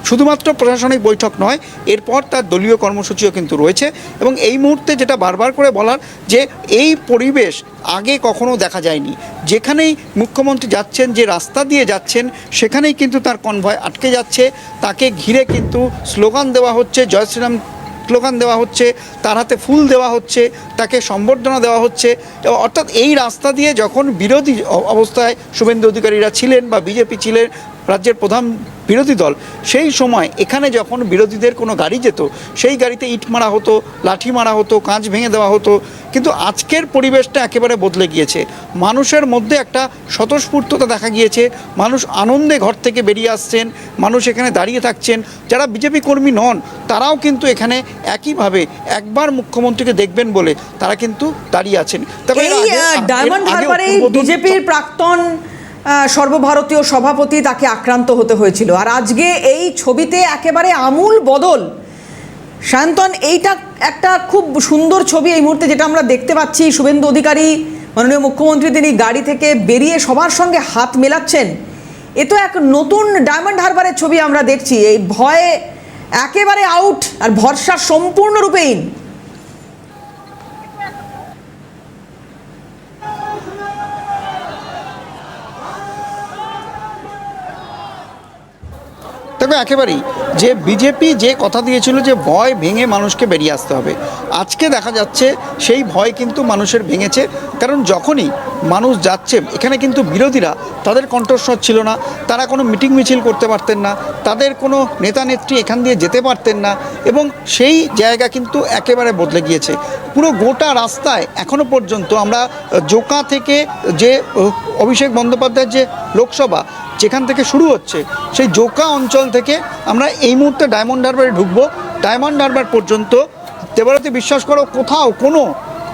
শুধুমাত্র প্রশাসনিক বৈঠক নয়, এরপর তার দলীয় কর্মসূচিও কিন্তু রয়েছে। এবং এই মুহূর্তে যেটা বারবার করে বলার যে এই পরিবেশ আগে কখনো দেখা যায়নি। যেখানেই মুখ্যমন্ত্রী যাচ্ছেন, যে রাস্তা দিয়ে যাচ্ছেন, সেখানেই কিন্তু তার কনভয় আটকে যাচ্ছে, তাকে ঘিরে কিন্তু স্লোগান দেওয়া হচ্ছে, জয় শ্রীরাম স্লোগান দেওয়া হচ্ছে, তার হাতে ফুল দেওয়া হচ্ছে, তাকে সম্বর্ধনা দেওয়া হচ্ছে। অর্থাৎ এই রাস্তা দিয়ে যখন বিরোধী অবস্থায় শুভেন্দু অধিকারীরা ছিলেন বা বিজেপি ছিলেন, রাজ্যের প্রধান বিরোধী দল, সেই সময় এখানে যখন বিরোধীদের কোনো গাড়ি যেত, সেই গাড়িতে ইট মারা হতো, লাঠি মারা হতো, কাঁচ ভেঙে দেওয়া হতো। কিন্তু আজকের পরিবেশটা একেবারে বদলে গিয়েছে। মানুষের মধ্যে একটা স্বতঃস্ফূর্ততা দেখা গিয়েছে, মানুষ আনন্দে ঘর থেকে বেরিয়ে আসছেন, মানুষ এখানে দাঁড়িয়ে থাকছেন। যারা বিজেপি কর্মী নন তারাও কিন্তু এখানে একইভাবে একবার মুখ্যমন্ত্রীকে দেখবেন বলে তারা কিন্তু দাঁড়িয়ে আছেন। তবে ডায়মন্ড হারবারে বিজেপির প্রাক্তন সর্বভারতীয় সভাপতি তাকে আক্রান্ত হতে হয়েছিল, আর আজকে এই ছবিতে একেবারে আমূল বদল। সায়ন্তন, এইটা একটা খুব সুন্দর ছবি এই মুহূর্তে যেটা আমরা দেখতে পাচ্ছি। শুভেন্দু অধিকারী মাননীয় মুখ্যমন্ত্রী তিনি গাড়ি থেকে বেরিয়ে সবার সঙ্গে হাত মেলাচ্ছেন। এ তো এক নতুন ডায়মন্ড হারবারের ছবি আমরা দেখছি। এই ভয়ে একেবারে আউট আর ভরসা সম্পূর্ণরূপেই। তবে একেবারেই যে বিজেপি যে কথা দিয়েছিল যে ভয় ভেঙে মানুষকে বেরিয়ে আসতে হবে, আজকে দেখা যাচ্ছে সেই ভয় কিন্তু মানুষের ভেঙেছে। কারণ যখনই মানুষ যাচ্ছে, এখানে কিন্তু বিরোধীরা তাদের কণ্ঠস্বর ছিল না, তারা কোনো মিটিং মিছিল করতে পারতেন না, তাদের কোনো নেতা নেত্রী এখান দিয়ে যেতে পারতেন না, এবং সেই জায়গা কিন্তু একেবারে বদলে গিয়েছে। পুরো গোটা রাস্তায় এখনও পর্যন্ত আমরা জোকা থেকে যে অভিষেক বন্দ্যোপাধ্যায়ের যে লোকসভা যেখান থেকে শুরু হচ্ছে, সেই জোকা অঞ্চল থেকে আমরা এই মুহূর্তে ডায়মন্ড হারবারে ঢুকবো। ডায়মন্ড হারবার পর্যন্ত দেবারতী বিশ্বাস করো কোথাও কোনো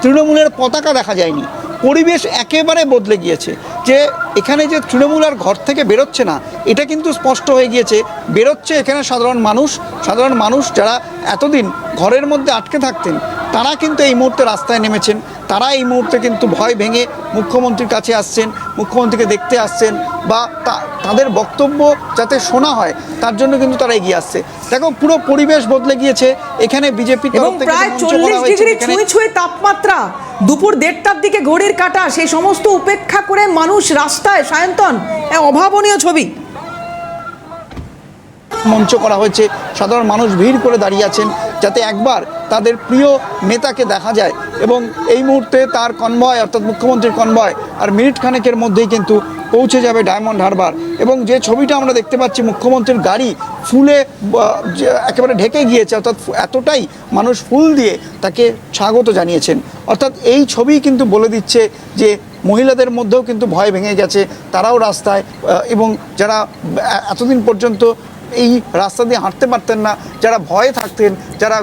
তৃণমূলের পতাকা দেখা যায়নি। পরিবেশ একেবারে বদলে গিয়েছে। যে এখানে যে তৃণমূল আর ঘর থেকে বেরোচ্ছে না, এটা কিন্তু স্পষ্ট হয়ে গিয়েছে। বেরোচ্ছে এখানে সাধারণ মানুষ যারা এতদিন ঘরের মধ্যে আটকে থাকতেন, তারা কিন্তু এই মুহূর্তে রাস্তায় নেমেছেন। তারা এই মুহূর্তে কিন্তু ভয় ভেঙে মুখ্যমন্ত্রীর কাছে আসছেন, মুখ্যমন্ত্রীকে দেখতে আসছেন, বা তাদের বক্তব্য যাতে শোনা হয় তার জন্য কিন্তু তারা এগিয়ে আসছে। দেখো পুরো পরিবেশ বদলে গিয়েছে। এখানে বিজেপি প্রায় 40 ডিগ্রি ছুঁয়ে তাপমাত্রা, দুপুর 1:30টার দিকে ঘড়ির কাঁটা, সেই সমস্ত উপেক্ষা করে মানুষ রাস্তায়। সায়ন্তন, অভাবনীয় ছবি মঞ্চ করা হয়েছে, সাধারণ মানুষ ভিড় করে দাঁড়িয়ে আছেন যাতে একবার তাদের প্রিয় নেতাকে দেখা যায়। এবং এই মুহূর্তে তার কনভয় অর্থাৎ মুখ্যমন্ত্রীর কনভয় আর মিনিট খানেকের মধ্যেই কিন্তু পৌঁছে যাবে ডায়মন্ড হারবার। এবং যে ছবিটা আমরা দেখতে পাচ্ছি, মুখ্যমন্ত্রীর গাড়ি ফুলে একেবারে ঢেকে গিয়েছে, অর্থাৎ এতটাই মানুষ ফুল দিয়ে তাকে স্বাগত জানিয়েছেন। অর্থাৎ এই ছবি কিন্তু বলে দিচ্ছে যে মহিলাদের মধ্যেও কিন্তু ভয় ভেঙে গেছে, তারাও রাস্তায়। এবং যারা এতদিন পর্যন্ত এই রাস্তা দিয়ে হাঁটতে পারতেন না, যারা ভয়ে থাকতেন, যারা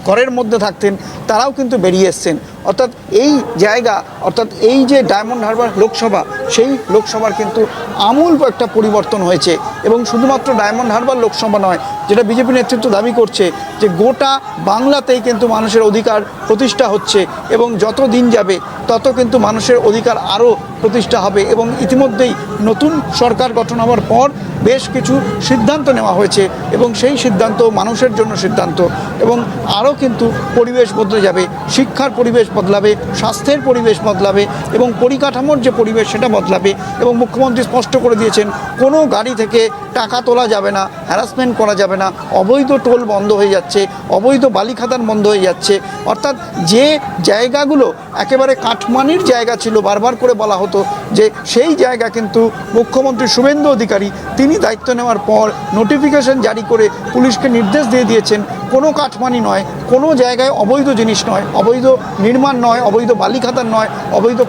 ঘরের মধ্যে থাকতেন, তারাও কিন্তু বেরিয়ে এসছেন। অর্থাৎ এই জায়গা, অর্থাৎ এই যে ডায়মন্ড হারবার লোকসভা, সেই লোকসভার কিন্তু আমূল একটা পরিবর্তন হয়েছে। এবং শুধুমাত্র ডায়মন্ড হারবার লোকসভা নয়, যেটা বিজেপি নেতৃত্ব দাবি করছে যে গোটা বাংলাতেই কিন্তু মানুষের অধিকার প্রতিষ্ঠা হচ্ছে, এবং যত দিন যাবে তত কিন্তু মানুষের অধিকার আরও প্রতিষ্ঠা হবে। এবং ইতিমধ্যেই নতুন সরকার গঠন হওয়ার পর বেশ কিছু সিদ্ধান্ত নেওয়া হয়েছে, এবং সেই সিদ্ধান্ত মানুষের জন্য সিদ্ধান্ত। এবং আরও কিন্তু পরিবেশ বদলে যাবে, শিক্ষার পরিবেশ বদলাবে, স্বাস্থ্যের পরিবেশ বদলাবে, এবং পরিকাঠামোর যে পরিবেশ সেটা বদলাবে। এবং মুখ্যমন্ত্রী স্পষ্ট করে দিয়েছেন কোনো গাড়ি থেকে টাকা তোলা যাবে না, হ্যারাসমেন্ট করা যাবে না, অবৈধ টোল বন্ধ হয়ে যাচ্ছে, অবৈধ বালি খাদান বন্ধ হয়ে যাচ্ছে। অর্থাৎ যে জায়গাগুলো একেবারে কাঠমানির জায়গা ছিল, বারবার করে বলা হতো যে সেই জায়গা কিন্তু মুখ্যমন্ত্রী শুভেন্দু অধিকারী তিনি দায়িত্ব নেওয়ার পর নোটিফিকেশন জারি করে পুলিশকে নির্দেশ দিয়ে দিয়েছেন কোনো কাঠমানি নয়, কোনো জায়গায় অবৈধ জিনিস নয়, অবৈধ নির্মাণ নয়, অবৈধ বালি খাদান নয়, অবৈধ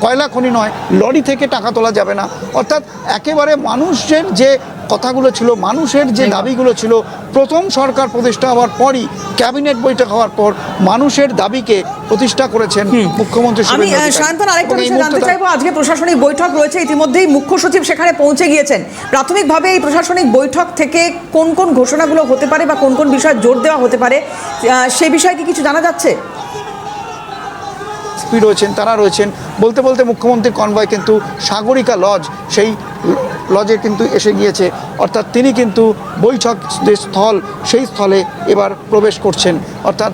কয়লা খনি নয়, লরি থেকে টাকা তোলা যাবে না। অর্থাৎ একেবারে মানুষের যে কথাগুলো ছিল, মানুষের যে দাবিগুলো ছিল, প্রথম সরকার প্রতিষ্ঠা হওয়ার পরই ক্যাবিনেট বৈঠক হওয়ার পর মানুষের দাবিকে প্রতিষ্ঠা করেছেন মুখ্যমন্ত্রী। আমি সায়ন্তন আরেকটা বিষয় জানতে চাইবো, আজকে প্রশাসনিক বৈঠক রয়েছে, ইতিমধ্যেই মুখ্য সচিব সেখানে পৌঁছে গিয়েছেন। প্রাথমিকভাবে এই প্রশাসনিক বৈঠক থেকে কোন কোন ঘোষণাগুলো হতে পারে বা কোন কোন বিষয়ে জোর দেওয়া হতে পারে, সে বিষয়ে কি কিছু জানা যাচ্ছে? রয়েছেন, তারা রয়েছেন। বলতে বলতে মুখ্যমন্ত্রীর কনভয় কিন্তু সাগরিকা লজ, সেই লজে কিন্তু এসে গিয়েছে, অর্থাৎ তিনি কিন্তু বৈঠক যে স্থল সেই স্থলে এবার প্রবেশ করছেন, অর্থাৎ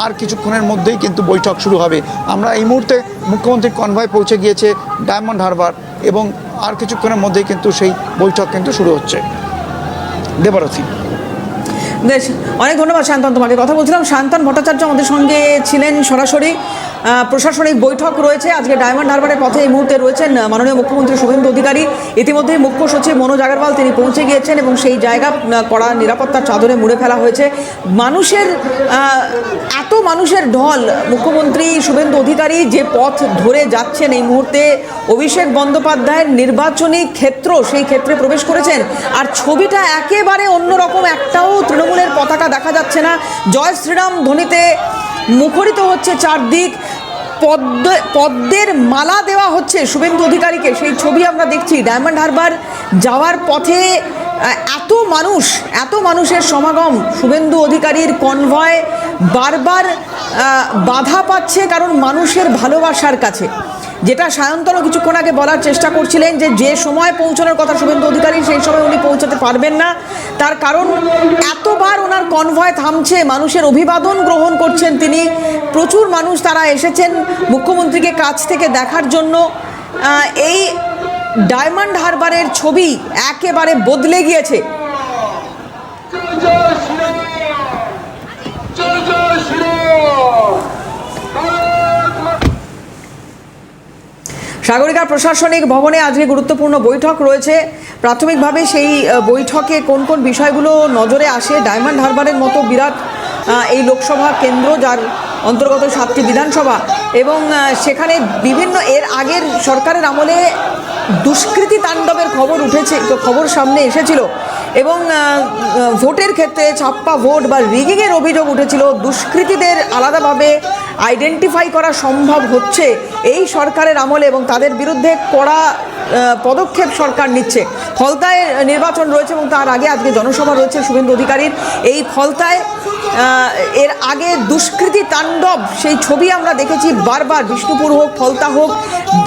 আর কিছুক্ষণের মধ্যেই কিন্তু বৈঠক শুরু হবে। আমরা এই মুহূর্তে মুখ্যমন্ত্রীর কনভয় পৌঁছে গিয়েছে ডায়মন্ড হারবার এবং আর কিছুক্ষণের মধ্যেই কিন্তু সেই বৈঠক কিন্তু শুরু হচ্ছে। দেবারতী। বেশ, অনেক ধন্যবাদ শান্তন, তোমাকে কথা বলছিলাম। শান্তন ভট্টাচার্য আমাদের সঙ্গে ছিলেন সরাসরি। প্রশাসনিক বৈঠক রয়েছে আজকে ডায়মন্ড হারবারের পথে এই মুহূর্তে রয়েছেন মাননীয় মুখ্যমন্ত্রী শুভেন্দু অধিকারী। ইতিমধ্যেই মুখ্য সচিব মনোজ আগরওয়াল তিনি পৌঁছে গিয়েছেন এবং সেই জায়গা কড়া নিরাপত্তার চাদরে মুড়ে ফেলা হয়েছে। এত মানুষের ঢল, মুখ্যমন্ত্রী শুভেন্দু অধিকারী যে পথ ধরে যাচ্ছেন এই মুহূর্তে অভিষেক বন্দ্যোপাধ্যায়ের নির্বাচনী ক্ষেত্র, সেই ক্ষেত্রে প্রবেশ করেছেন। আর ছবিটা একেবারে অন্যরকম, একটাও তৃণমূলের পতাকা দেখা যাচ্ছে না। জয় শ্রীরাম ধ্বনিতে মুখরিত হচ্ছে চারদিক, পদ্মের মালা দেওয়া হচ্ছে শুভেন্দু অধিকারীকে, সেই ছবি আমরা দেখছি। ডায়মন্ড হারবার যাওয়ার পথে এত মানুষের সমাগম, শুভেন্দু অধিকারীর কনভয় বারবার বাধা পাচ্ছে কারণ মানুষের ভালোবাসার কাছে। যেটা সায়ন্তনও কিছুক্ষণ আগে বলার চেষ্টা করছিলেন যে সময় পৌঁছানোর কথা শুভেন্দু অধিকারী, সেই সময় উনি পৌঁছাতে পারবেন না, তার কারণ এতবার ওনার কনভয় থামছে, মানুষের অভিবাদন গ্রহণ করছেন তিনি। প্রচুর মানুষ তারা এসেছেন মুখ্যমন্ত্রীকে কাছ থেকে দেখার জন্য। এই ডায়মন্ড হারবারের ছবি একেবারে বদলে গিয়েছে। সাগরিকা প্রশাসনিক ভবনে আজকে গুরুত্বপূর্ণ বৈঠক রয়েছে। প্রাথমিকভাবে সেই বৈঠকে কোন কোন বিষয়গুলো নজরে আসে? ডায়মন্ড হারবারের মতো বিরাট এই লোকসভা কেন্দ্র, যার অন্তর্গত 7টি বিধানসভা, এবং সেখানে বিভিন্ন এর আগের সরকারের আমলে দুষ্কৃতী তাণ্ডবের খবর সামনে এসেছিল এবং ভোটের ক্ষেত্রে ছাপ্পা ভোট বা রিগিংয়ের অভিযোগ উঠেছিল। দুষ্কৃতীদের আলাদাভাবে আইডেন্টিফাই করা সম্ভব হচ্ছে এই সরকারের আমলে এবং তাদের বিরুদ্ধে কড়া পদক্ষেপ সরকার নিচ্ছে। ফলতায় নির্বাচন রয়েছে এবং তার আগে আজকে জনসভা রয়েছে শুভেন্দু অধিকারীর। এই ফলতায় এর আগে দুষ্কৃতী তাণ্ডব, সেই ছবি আমরা দেখেছি বারবার। বিষ্ণুপুর হোক, ফলতা হোক,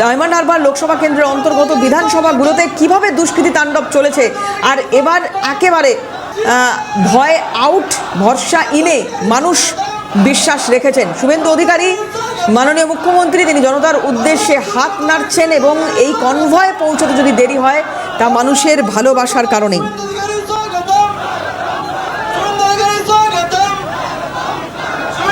ডায়মন্ড হারবার লোকসভা কেন্দ্রের অন্তর্গত বিধানসভাগুলোতে কিভাবে দুষ্কৃতী তাণ্ডব চলেছে। আর এবার একেবারে ভয় আউট, ভরসা ইনে মানুষ বিশ্বাস রেখেছেন। শুভেন্দু অধিকারী মাননীয় মুখ্যমন্ত্রী, তিনি জনতার উদ্দেশ্যে হাত নাড়ছেন এবং এই কনভয় পৌঁছতে যদি দেরি হয় তা মানুষের ভালোবাসার কারণেই।